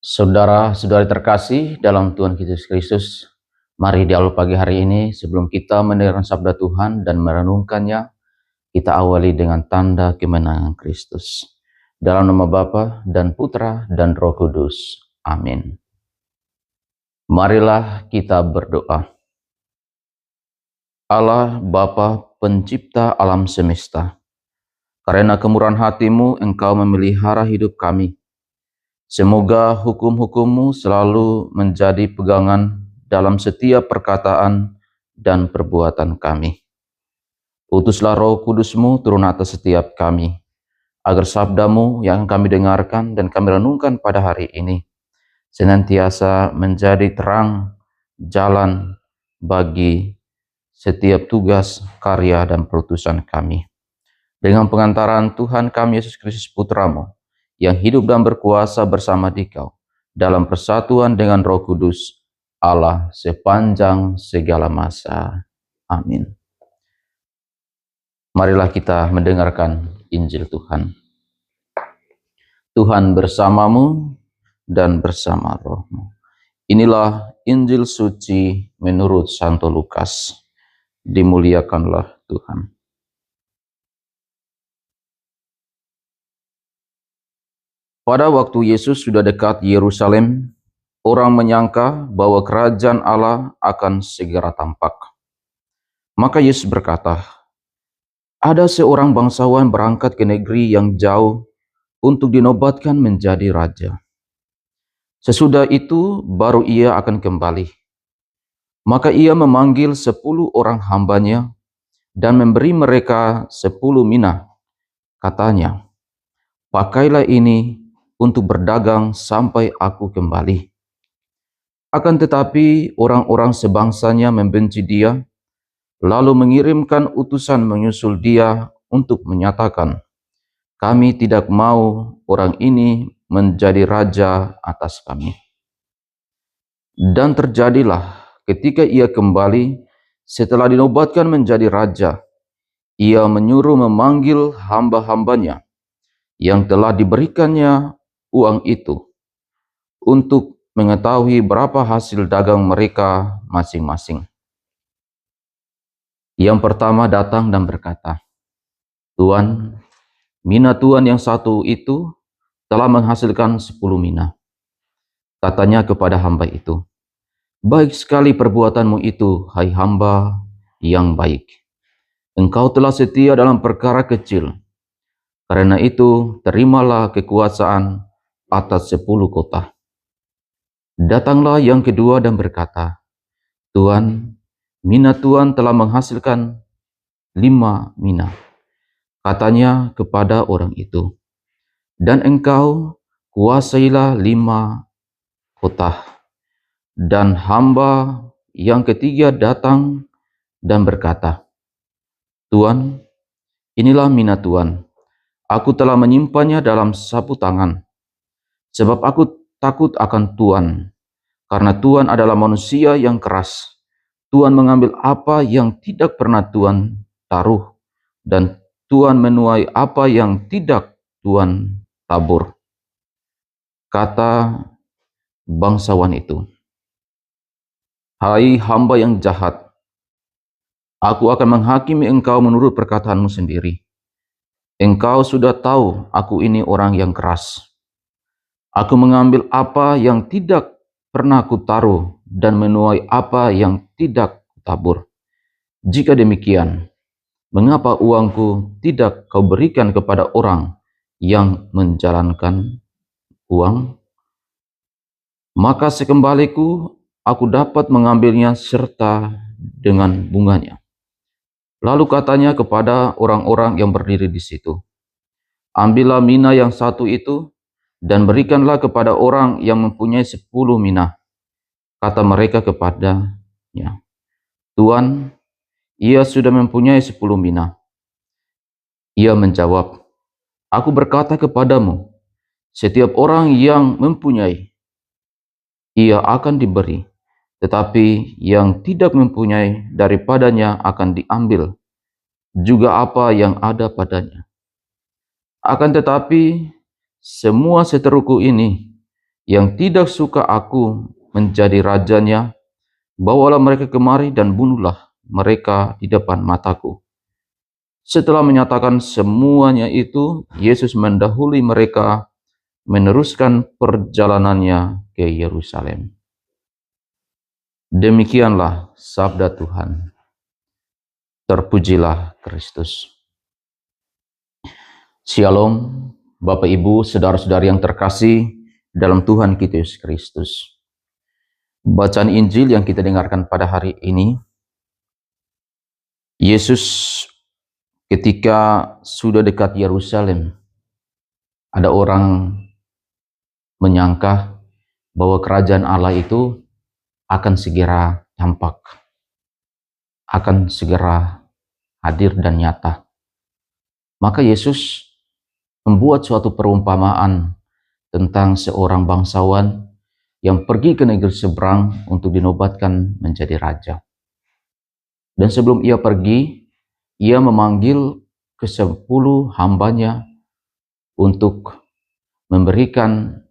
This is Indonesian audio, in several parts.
Saudara-saudari terkasih dalam Tuhan Yesus Kristus, mari di awal pagi hari ini sebelum kita mendengarkan sabda Tuhan dan merenungkannya, kita awali dengan tanda kemenangan Kristus. Dalam nama Bapa dan Putra dan Roh Kudus. Amin. Marilah kita berdoa. Allah Bapa pencipta alam semesta, karena kemurahan hati-Mu Engkau memelihara hidup kami. Semoga hukum-hukum-Mu selalu menjadi pegangan dalam setiap perkataan dan perbuatan kami. Utuslah Roh Kudus-Mu turun atas setiap kami, agar sabda-Mu yang kami dengarkan dan kami renungkan pada hari ini senantiasa menjadi terang jalan bagi setiap tugas, karya, dan perutusan kami. Dengan pengantaran Tuhan kami Yesus Kristus Putra-Mu, yang hidup dan berkuasa bersama Dikau, dalam persatuan dengan Roh Kudus, Allah sepanjang segala masa. Amin. Marilah kita mendengarkan Injil Tuhan. Tuhan bersamamu dan bersama rohmu. Inilah Injil suci menurut Santo Lukas. Dimuliakanlah Tuhan. Pada waktu Yesus sudah dekat Yerusalem, orang menyangka bahwa kerajaan Allah akan segera tampak. Maka Yesus berkata, "Ada seorang bangsawan berangkat ke negeri yang jauh untuk dinobatkan menjadi raja. Sesudah itu baru ia akan kembali. Maka ia memanggil 10 orang hambanya dan memberi mereka 10 mina. Katanya, 'Pakailah ini untuk berdagang sampai aku kembali.' Akan tetapi orang-orang sebangsanya membenci dia, lalu mengirimkan utusan menyusul dia untuk menyatakan, 'Kami tidak mau orang ini menjadi raja atas kami.' Dan terjadilah ketika ia kembali setelah dinobatkan menjadi raja, ia menyuruh memanggil hamba-hambanya yang telah diberikannya uang itu untuk mengetahui berapa hasil dagang mereka masing-masing. Yang pertama datang dan berkata, 'Tuan, mina Tuan yang satu itu telah menghasilkan 10 mina.' Katanya kepada hamba itu, 'Baik sekali perbuatanmu itu, hai hamba yang baik. Engkau telah setia dalam perkara kecil. Karena itu, terimalah kekuasaan atas 10 kota.' Datanglah yang kedua dan berkata, 'Tuan, mina Tuan telah menghasilkan 5 mina.' Katanya kepada orang itu, 'Dan engkau kuasailah 5 kota.' Dan hamba yang ketiga datang dan berkata, 'Tuan, inilah mina Tuan. Aku telah menyimpannya dalam sapu tangan, sebab aku takut akan Tuan, karena Tuan adalah manusia yang keras. Tuan mengambil apa yang tidak pernah Tuan taruh, dan Tuan menuai apa yang tidak Tuan tabur.' Kata bangsawan itu, 'Hai hamba yang jahat, aku akan menghakimi engkau menurut perkataanmu sendiri. Engkau sudah tahu aku ini orang yang keras. Aku mengambil apa yang tidak pernah kutaruh dan menuai apa yang tidak kutabur. Jika demikian, mengapa uangku tidak kau berikan kepada orang yang menjalankan uang? Maka sekembaliku aku dapat mengambilnya serta dengan bunganya.' Lalu katanya kepada orang-orang yang berdiri di situ, 'Ambillah mina yang satu itu dan berikanlah kepada orang yang mempunyai 10 mina.' Kata mereka kepadanya, 'Tuan, ia sudah mempunyai 10 mina.' Ia menjawab, 'Aku berkata kepadamu, setiap orang yang mempunyai, ia akan diberi, tetapi yang tidak mempunyai, daripadanya akan diambil juga apa yang ada padanya. Akan tetapi semua seteruku ini yang tidak suka aku menjadi rajanya, bawalah mereka kemari dan bunuhlah mereka di depan mataku. Setelah menyatakan semuanya itu, Yesus mendahului mereka meneruskan perjalanannya ke Yerusalem. Demikianlah sabda Tuhan. Terpujilah Kristus. Shalom, Bapak Ibu, saudara-saudari yang terkasih dalam Tuhan kita Yesus Kristus. Bacaan Injil yang kita dengarkan pada hari ini, Yesus ketika sudah dekat Yerusalem, ada orang menyangka bahwa kerajaan Allah itu akan segera tampak, akan segera hadir dan nyata. Maka Yesus membuat suatu perumpamaan tentang seorang bangsawan yang pergi ke negeri seberang untuk dinobatkan menjadi raja. Dan sebelum ia pergi, ia memanggil ke-10 hambanya untuk memberikan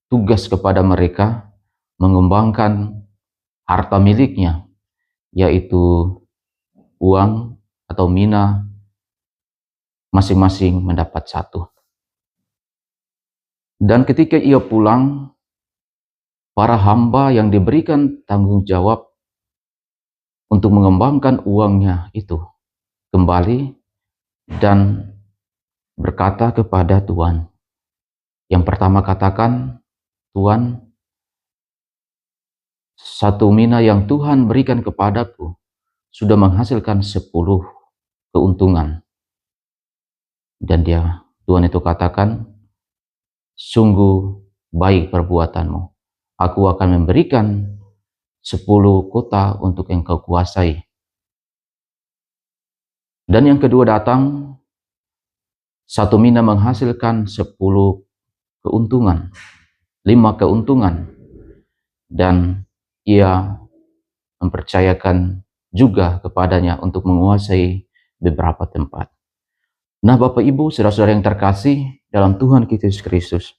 tugas kepada mereka mengembangkan harta miliknya, yaitu uang atau mina, masing-masing mendapat 1. Dan ketika ia pulang, para hamba yang diberikan tanggung jawab untuk mengembangkan uangnya itu kembali dan berkata kepada Tuhan. Yang pertama katakan, Tuhan, 1 mina yang Tuhan berikan kepadaku sudah menghasilkan 10 keuntungan. Dan Tuhan itu katakan, sungguh baik perbuatanmu. Aku akan memberikan 10 kota untuk engkau kuasai. Dan yang kedua datang, 1 mina menghasilkan 10 keuntungan, 5 keuntungan. Dan ia mempercayakan juga kepadanya untuk menguasai beberapa tempat. Nah, Bapak Ibu, saudara-saudara yang terkasih dalam Tuhan kita Yesus Kristus,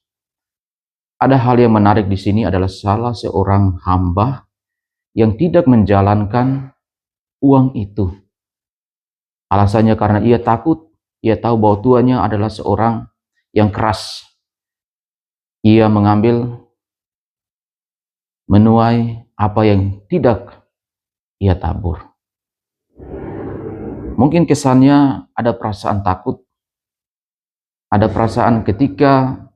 ada hal yang menarik di sini adalah salah seorang hamba yang tidak menjalankan uang itu. Alasannya karena ia takut, ia tahu bahwa tuannya adalah seorang yang keras. Ia menuai apa yang tidak ia tabur. Mungkin kesannya ada perasaan takut, ada perasaan ketika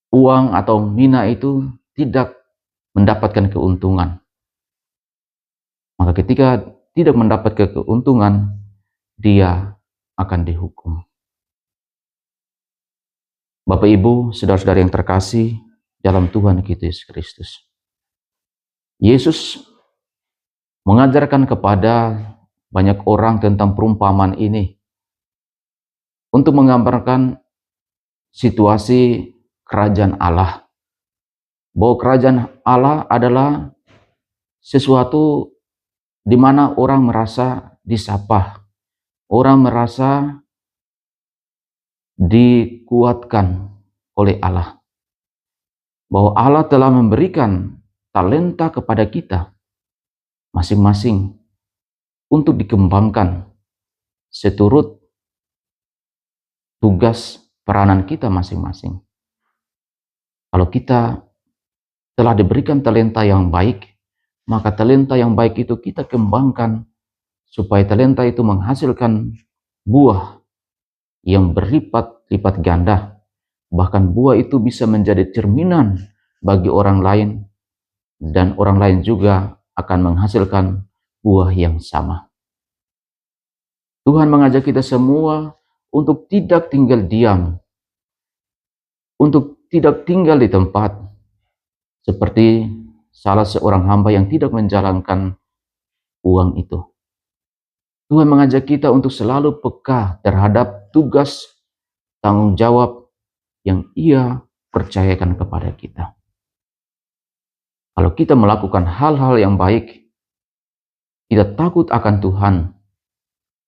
uang atau mina itu tidak mendapatkan keuntungan. Maka ketika tidak mendapatkan keuntungan, dia akan dihukum. Bapak Ibu, saudara-saudara yang terkasih dalam Tuhan kita Yesus Kristus. Yesus mengajarkan kepada banyak orang tentang perumpamaan ini untuk menggambarkan situasi kerajaan Allah. Bahwa kerajaan Allah adalah sesuatu di mana orang merasa disapa, orang merasa dikuatkan oleh Allah. Bahwa Allah telah memberikan talenta kepada kita masing-masing untuk dikembangkan seturut tugas peranan kita masing-masing. Kalau kita telah diberikan talenta yang baik, maka talenta yang baik itu kita kembangkan supaya talenta itu menghasilkan buah yang berlipat-lipat ganda. Bahkan buah itu bisa menjadi cerminan bagi orang lain, dan orang lain juga akan menghasilkan buah yang sama. Tuhan mengajak kita semua untuk tidak tinggal diam, untuk tidak tinggal di tempat, seperti salah seorang hamba yang tidak menjalankan uang itu. Tuhan mengajak kita untuk selalu peka terhadap tugas tanggung jawab yang Ia percayakan kepada kita. Kalau kita melakukan hal-hal yang baik, kita takut akan Tuhan,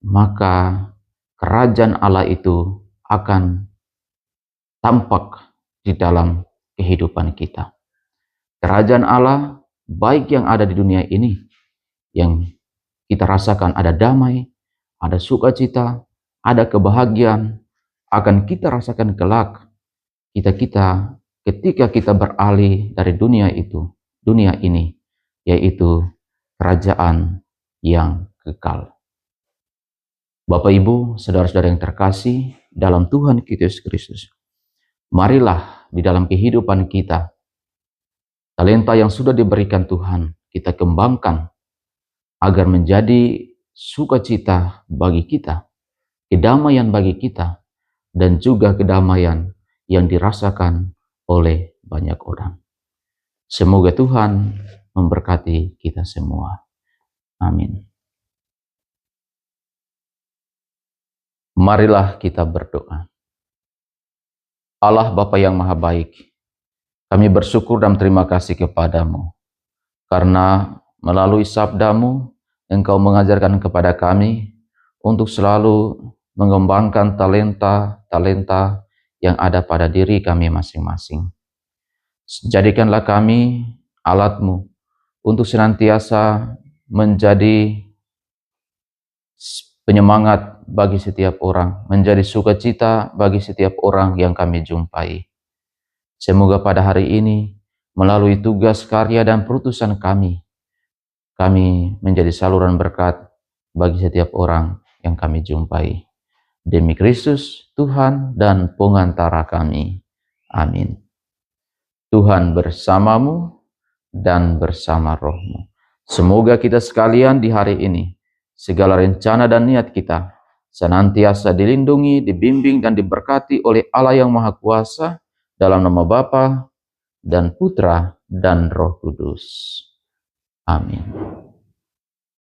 maka kerajaan Allah itu akan tampak di dalam kehidupan kita. Kerajaan Allah baik yang ada di dunia ini, yang kita rasakan ada damai, ada sukacita, ada kebahagiaan, akan kita rasakan kelak kita ketika kita beralih dari dunia ini, yaitu kerajaan yang kekal. Bapak Ibu, saudara-saudara yang terkasih dalam Tuhan kita Yesus Kristus, marilah di dalam kehidupan kita, talenta yang sudah diberikan Tuhan, kita kembangkan agar menjadi sukacita bagi kita, kedamaian bagi kita, dan juga kedamaian yang dirasakan oleh banyak orang. Semoga Tuhan memberkati kita semua. Amin. Marilah kita berdoa. Allah Bapa yang Maha Baik, kami bersyukur dan terima kasih kepadamu, karena melalui sabdamu, Engkau mengajarkan kepada kami untuk selalu mengembangkan talenta-talenta yang ada pada diri kami masing-masing. Jadikanlah kami alat-Mu untuk senantiasa menjadi penyemangat bagi setiap orang, menjadi sukacita bagi setiap orang yang kami jumpai. Semoga pada hari ini, melalui tugas, karya, dan perutusan kami menjadi saluran berkat bagi setiap orang yang kami jumpai. Demi Kristus, Tuhan dan pengantara kami. Amin. Tuhan bersamamu dan bersama rohmu. Semoga kita sekalian di hari ini, segala rencana dan niat kita senantiasa dilindungi, dibimbing, dan diberkati oleh Allah yang Maha Kuasa, dalam nama Bapa dan Putra dan Roh Kudus. Amin.